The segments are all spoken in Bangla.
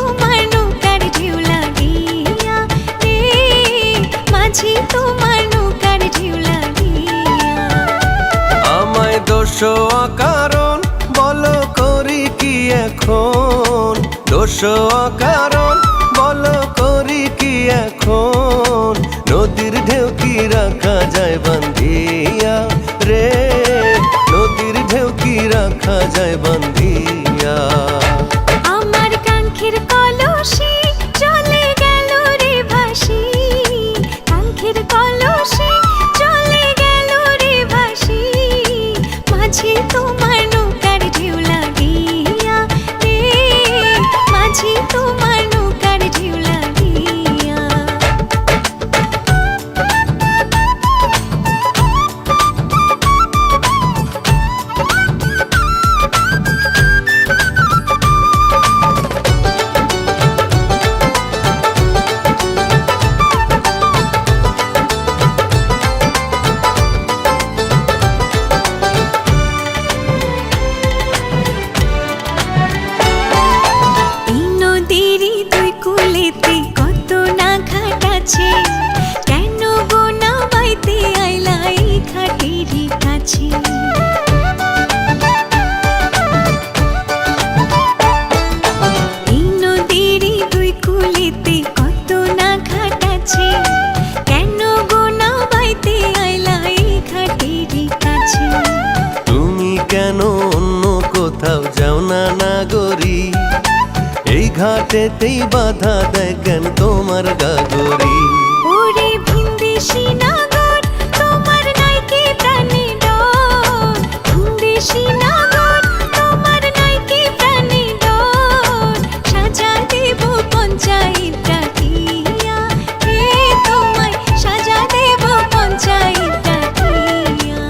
তোমার নৌকার ঢেউ লাগিয়া রে, মাঝি তোমার নৌকার ঢেউ লাগিয়া। আমায় দোষ অকারণ বলো করি কি এখন, দোষ অকারণ বলো করি কি এখন, নদীর ঢেউ কি রাখা যায় বান্ধিয়া রে, নদীর ঢেউ কি রাখা যায় বান্ধিয়া। আমার কাঙ্ক্ষের কলসি চলে গেল রে ভাসি, কাঙ্ক্ষের কলসি চলে গেল রে ভাসি, মাঝি তোমার নৌকার ঢেউ লাগিয়া রে, মাঝি তোমার নৌকার ঢেউ লাগিয়া। কত না ঘাট আছে, কেন গো না বাইতে আইলা এই ঘাটেরই কাছে। এই নদীরই দুই কুলেতে কত না ঘাট আছে, কেন গো না বাইতে আইলা এই ঘাটেরই কাছে। তুমি কেন অন্য কোথাও যাও না নাগরী, এই ঘাটেতেই বাধা দেয় কেন তোমার গাগরি। ওরে ভিনদেশি নাগর তোমার নাই কি প্রাণে ডর, ভিনদেশি নাগর তোমার নাই কি প্রাণে ডর, সাজা দেব পঞ্চায়েত ডাকিয়া রে, তোমায় সাজা দেব পঞ্চায়েত ডাকিয়া।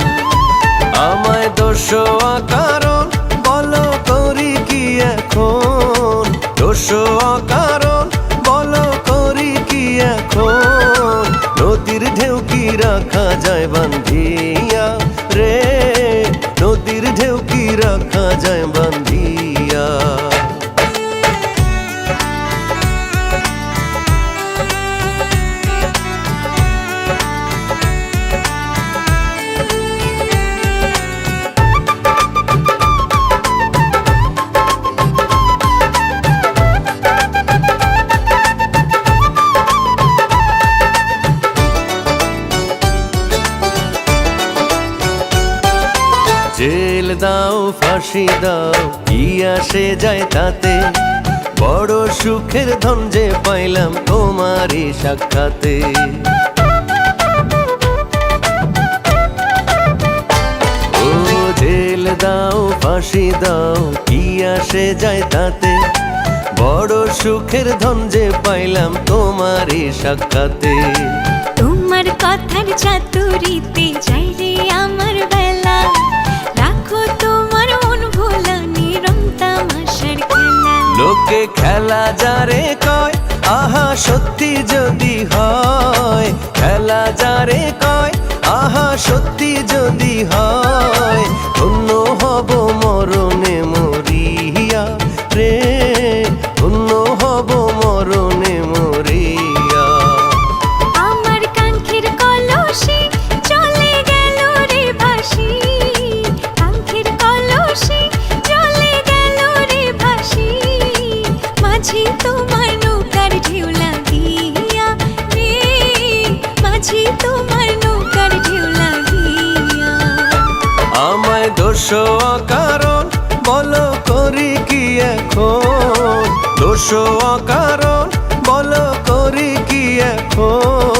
আমায় দোষ অকারণ বলো করি কি এখন, দোষ অকারণ বলো করি কি এখন, নদীর ঢেউ কি রাখা যায় বান্ধিয়া রে, নদীর ঢেউ কি রাখা যায় বান্ধিয়া। জেল দাও ফাঁসি দাও কি আসে যায় তাতে, বড় সুখের ধন যে পাইলাম তোমারই সাক্ষাতে। ও জেল দাও ফাঁসি দাও কি আসে যায় তাতে, বড় সুখের ধন যে পাইলাম তোমারই সাক্ষাতে। তোমার কথার চাতুরিতে যাই রে আমার বেলা, রাখো তোমার মন ভোলা নিরম তামাশার খেলা। লোকে খেলা যারে কয় আহা সত্যি যদি হয়, খেলা যারে কয় আহা সত্যি যদি হয়, ধন্য হব মরণে মরিয়া রে, ধন্য হব মরণে মরিয়া। আমার কাঙ্ক্ষের কলসি চলে গেল রে ভাসি, কাঙ্ক্ষের কলসি চলে গেল রে ভাসি, মাঝি তোমার নৌকার ঢেউ লাগিয়া রে, মাঝি তোমার নৌকার ঢেউ লাগিয়া। আমায় দোষ অকারণ বলো করি কি এখন, দোষ অকারণ বলো করি কি এখন,